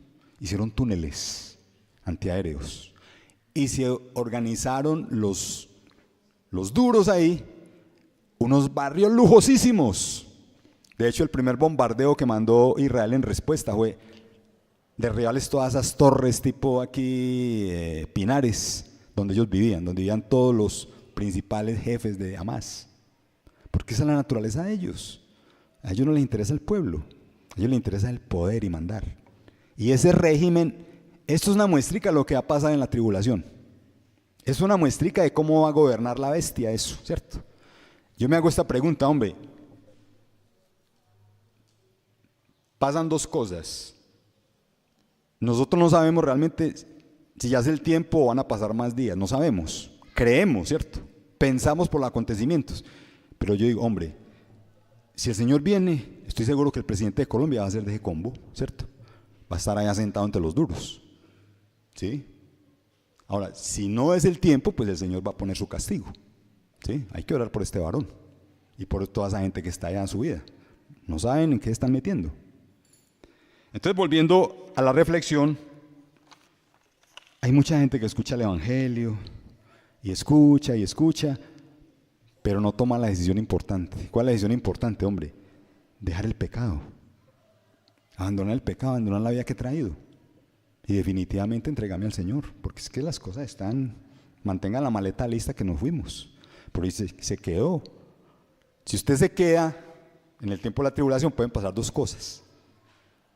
Hicieron túneles antiaéreos y se organizaron los duros ahí, unos barrios lujosísimos. De hecho, el primer bombardeo que mandó Israel en respuesta fue derribarles todas esas torres tipo aquí Pinares, donde ellos vivían, donde vivían todos los principales jefes de Hamas. Porque esa es la naturaleza de ellos. A ellos no les interesa el pueblo, a ellos les interesa el poder y mandar. Y ese régimen, esto es una muestrica de lo que va a pasar en la tribulación. Es una muestrica de cómo va a gobernar la bestia eso, ¿cierto? Yo me hago esta pregunta, hombre. Pasan dos cosas. Nosotros no sabemos realmente si ya es el tiempo o van a pasar más días, no sabemos, creemos, ¿cierto? Pensamos por los acontecimientos, pero yo digo, hombre, si el Señor viene, estoy seguro que el presidente de Colombia va a ser de ese combo, ¿cierto? Va a estar allá sentado entre los duros, ¿sí? Ahora, si no es el tiempo, pues el Señor va a poner su castigo, ¿sí? Hay que orar por este varón y por toda esa gente que está allá en su vida, no saben en qué están metiendo. Entonces, volviendo a la reflexión, hay mucha gente que escucha el Evangelio y escucha, pero no toma la decisión importante. ¿Cuál es la decisión importante, hombre? Dejar el pecado, abandonar el pecado, abandonar la vida que he traído y definitivamente entregarme al Señor, porque es que las cosas están, mantengan la maleta lista que nos fuimos, pero dice, se quedó. Si usted se queda en el tiempo de la tribulación, pueden pasar dos cosas.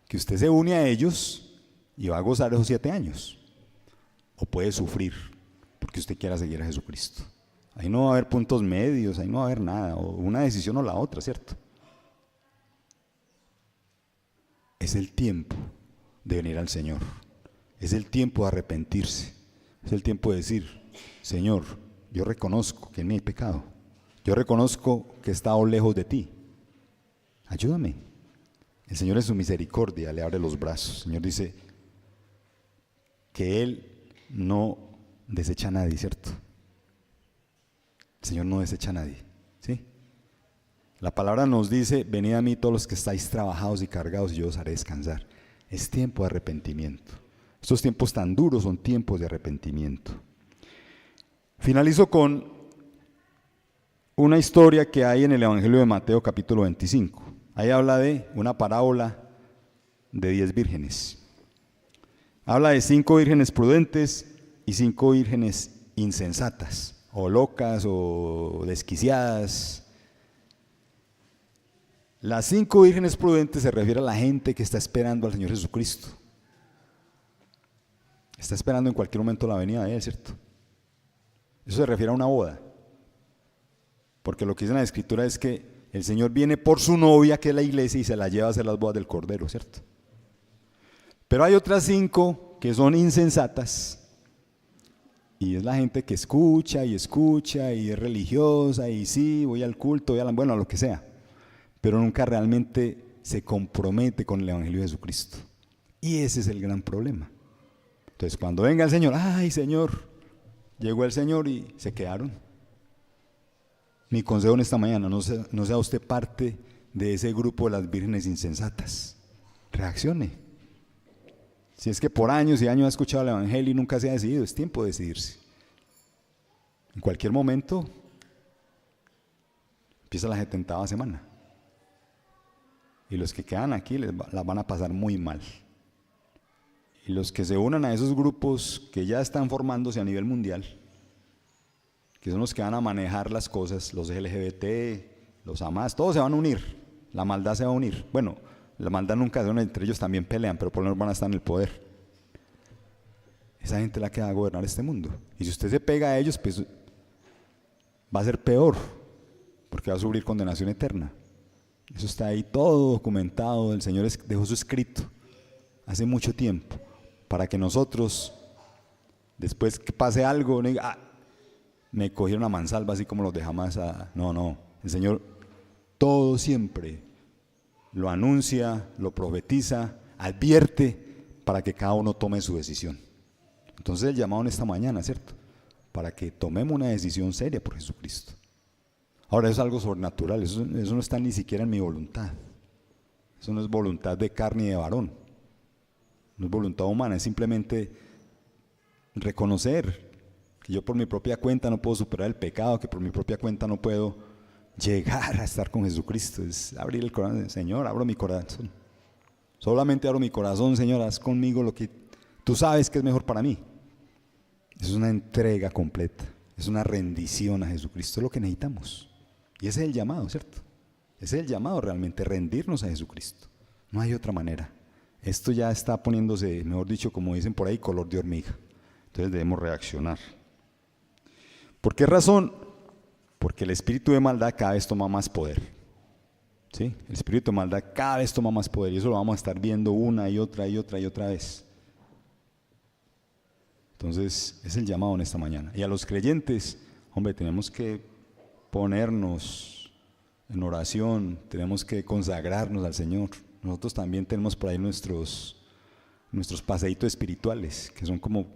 Que usted se une a ellos y va a gozar esos 7 años. O puede sufrir porque usted quiera seguir a Jesucristo. Ahí no va a haber puntos medios, ahí no va a haber nada, o una decisión o la otra, ¿cierto? Es el tiempo de venir al Señor. Es el tiempo de arrepentirse. Es el tiempo de decir, Señor, yo reconozco que en mí hay pecado. Yo reconozco que he estado lejos de ti. Ayúdame. El Señor en su misericordia le abre los brazos. El Señor dice que Él no desecha a nadie, ¿cierto? El Señor no desecha a nadie, ¿sí? La palabra nos dice, venid a mí todos los que estáis trabajados y cargados y yo os haré descansar. Es tiempo de arrepentimiento. Estos tiempos tan duros son tiempos de arrepentimiento. Finalizo con una historia que hay en el Evangelio de Mateo capítulo 25. Ahí habla de una parábola de 10 vírgenes. Habla de 5 vírgenes prudentes y 5 vírgenes insensatas, o locas, o desquiciadas. Las 5 vírgenes prudentes se refiere a la gente que está esperando al Señor Jesucristo. Está esperando en cualquier momento la venida de Él, ¿cierto? Eso se refiere a una boda. Porque lo que dice en la Escritura es que el Señor viene por su novia, que es la iglesia, y se la lleva a hacer las bodas del Cordero, ¿cierto? Pero hay otras 5 que son insensatas, y es la gente que escucha, y es religiosa, y sí, voy al culto, bueno, a lo que sea, pero nunca realmente se compromete con el Evangelio de Jesucristo. Y ese es el gran problema. Entonces, cuando venga el Señor, ¡ay, Señor! Llegó el Señor y se quedaron. Mi consejo en esta mañana, no sea usted parte de ese grupo de las vírgenes insensatas. Reaccione. Si es que por años y años ha escuchado el Evangelio y nunca se ha decidido, es tiempo de decidirse. En cualquier momento Empieza la 70ª semana. Y los que quedan aquí las van a pasar muy mal. Y los que se unan a esos grupos que ya están formándose a nivel mundial, que son los que van a manejar las cosas, los LGBT, los Hamas, todos se van a unir, la maldad se va a unir. Bueno, la maldad nunca se une, entre ellos también pelean, pero por lo menos van a estar en el poder. Esa gente es la que va a gobernar este mundo. Y si usted se pega a ellos, pues va a ser peor, porque va a sufrir condenación eterna. Eso está ahí todo documentado, el Señor dejó su escrito hace mucho tiempo, para que nosotros, después que pase algo, no diga, me cogieron a mansalva así como los de Hamas. No, el Señor todo siempre lo anuncia, lo profetiza, advierte para que cada uno tome su decisión. Entonces el llamado en esta mañana, ¿cierto? Para que tomemos una decisión seria por Jesucristo. Ahora eso es algo sobrenatural, eso no está ni siquiera en mi voluntad. Eso no es voluntad de carne y de varón. No es voluntad humana, es simplemente reconocer que yo por mi propia cuenta no puedo superar el pecado, que por mi propia cuenta no puedo llegar a estar con Jesucristo. Es abrir el corazón, Señor, abro mi corazón. Solamente abro mi corazón, Señor, haz conmigo lo que tú sabes que es mejor para mí. Es una entrega completa, es una rendición a Jesucristo, es lo que necesitamos. Y ese es el llamado, ¿cierto? Ese es el llamado realmente, rendirnos a Jesucristo. No hay otra manera. Esto ya está poniéndose, mejor dicho, como dicen por ahí, color de hormiga. Entonces debemos reaccionar. ¿Por qué razón? Porque el espíritu de maldad cada vez toma más poder. ¿Sí? El espíritu de maldad cada vez toma más poder y eso lo vamos a estar viendo una y otra vez. Entonces es el llamado en esta mañana. Y a los creyentes, hombre, tenemos que ponernos en oración, tenemos que consagrarnos al Señor. Nosotros también tenemos por ahí nuestros paseitos espirituales, que son como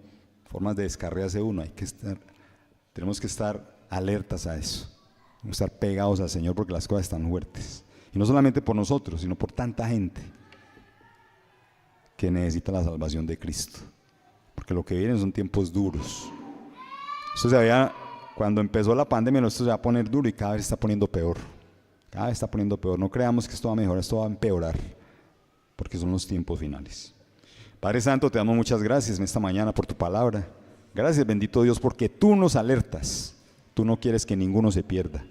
formas de descarriarse uno. Tenemos que estar alertas a eso, tenemos que estar pegados al Señor porque las cosas están fuertes. Y no solamente por nosotros, sino por tanta gente que necesita la salvación de Cristo. Porque lo que vienen son tiempos duros. Esto se veía cuando empezó la pandemia, esto se va a poner duro y cada vez está poniendo peor. Cada vez está poniendo peor. No creamos que esto va a mejorar, esto va a empeorar, porque son los tiempos finales. Padre Santo, te damos muchas gracias en esta mañana por tu palabra. Gracias, bendito Dios, porque tú nos alertas. Tú no quieres que ninguno se pierda.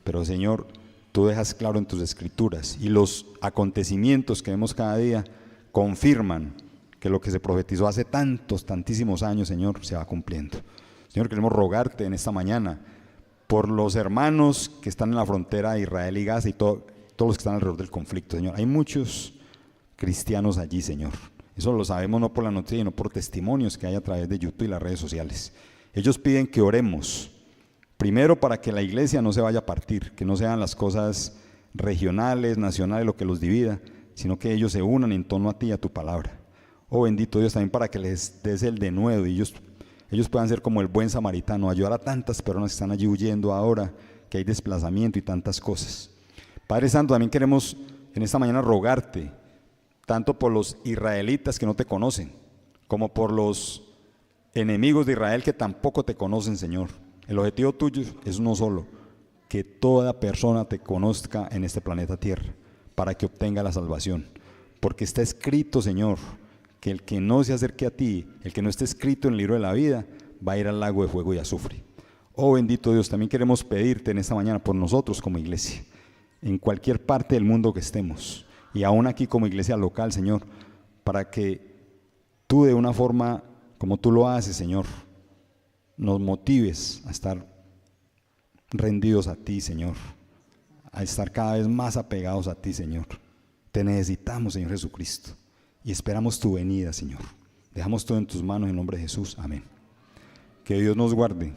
Pero, Señor, tú dejas claro en tus escrituras y los acontecimientos que vemos cada día confirman que lo que se profetizó hace tantísimos años, Señor, se va cumpliendo. Señor, queremos rogarte en esta mañana por los hermanos que están en la frontera de Israel y Gaza y todos los que están alrededor del conflicto, Señor. Hay muchos cristianos allí, Señor. Eso lo sabemos no por la noticia, sino por testimonios que hay a través de YouTube y las redes sociales. Ellos piden que oremos, primero para que la iglesia no se vaya a partir, que no sean las cosas regionales, nacionales, lo que los divida, sino que ellos se unan en torno a ti y a tu palabra. Oh bendito Dios, también para que les des el denuedo y ellos puedan ser como el buen samaritano, ayudar a tantas personas que están allí huyendo ahora, que hay desplazamiento y tantas cosas. Padre Santo, también queremos en esta mañana rogarte, tanto por los israelitas que no te conocen, como por los enemigos de Israel que tampoco te conocen, Señor. El objetivo tuyo es uno solo, que toda persona te conozca en este planeta Tierra, para que obtenga la salvación. Porque está escrito, Señor, que el que no se acerque a ti, el que no esté escrito en el libro de la vida, va a ir al lago de fuego y azufre. Oh bendito Dios, también queremos pedirte en esta mañana por nosotros como iglesia, en cualquier parte del mundo que estemos, y aún aquí como iglesia local, Señor, para que tú de una forma como tú lo haces, Señor, nos motives a estar rendidos a ti, Señor, a estar cada vez más apegados a ti, Señor. Te necesitamos, Señor Jesucristo, y esperamos tu venida, Señor. Dejamos todo en tus manos en nombre de Jesús. Amén. Que Dios nos guarde.